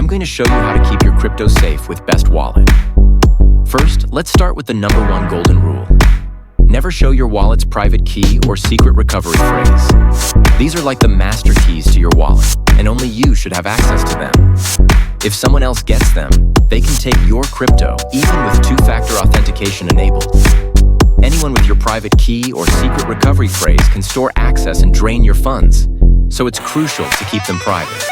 going to show you how to keep your crypto safe with Best Wallet. First, let's start with the #1 golden rule. Never show your wallet's private key or secret recovery phrase. These are like the master keys to your wallet, and only you should have access to them. If someone else gets them, they can take your crypto, even with two-factor authentication enabled. Anyone with your private key or secret recovery phrase can store access and drain your funds, so it's crucial to keep them private.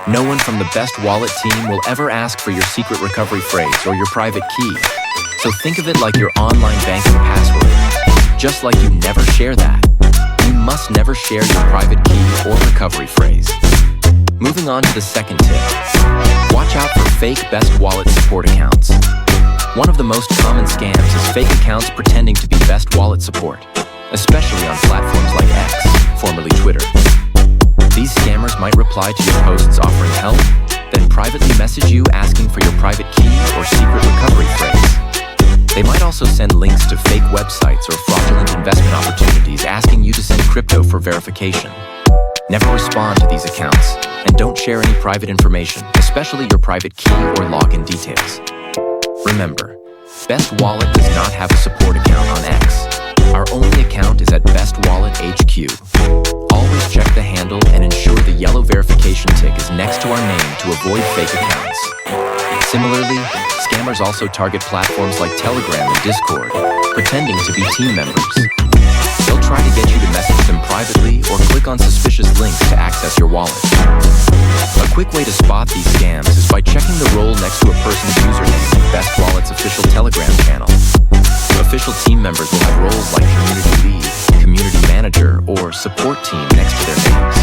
No one from the Best Wallet team will ever ask for your secret recovery phrase or your private key, so think of it like your online banking password. Just like you never share that, you must never share your private key or recovery phrase. Moving on to the second tip. Watch out for fake Best Wallet support accounts. One of the most common scams is fake accounts pretending to be Best Wallet support, especially on platforms like X, formerly Twitter. These scammers might reply to your posts offering help, then privately message you asking for your private key or secret recovery phrase. They might also send links to fake websites or fraudulent investment opportunities asking you to send crypto for verification. Never respond to these accounts, and don't share any private information, especially your private key or login details. Remember, Best Wallet does not have a support account on X. Our only account is at Best Wallet HQ. Always check the handle and ensure the yellow verification tick is next to our name to avoid fake accounts. Similarly, scammers also target platforms like Telegram and Discord, pretending to be team members. They'll try to get you to message them privately or click on suspicious links to access your wallet. A quick way to spot these scams is by checking the role next to a person's username in Best Wallet's official Telegram channel. Official team members will have roles like community lead, community manager, or support team next to their names.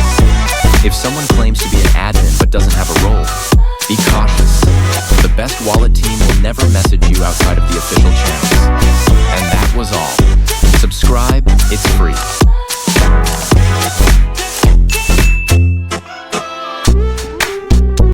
If someone claims to be an admin but doesn't have a role, be cautious. The Best Wallet team will never message you outside of the official channels. And that was all. Subscribe, it's free.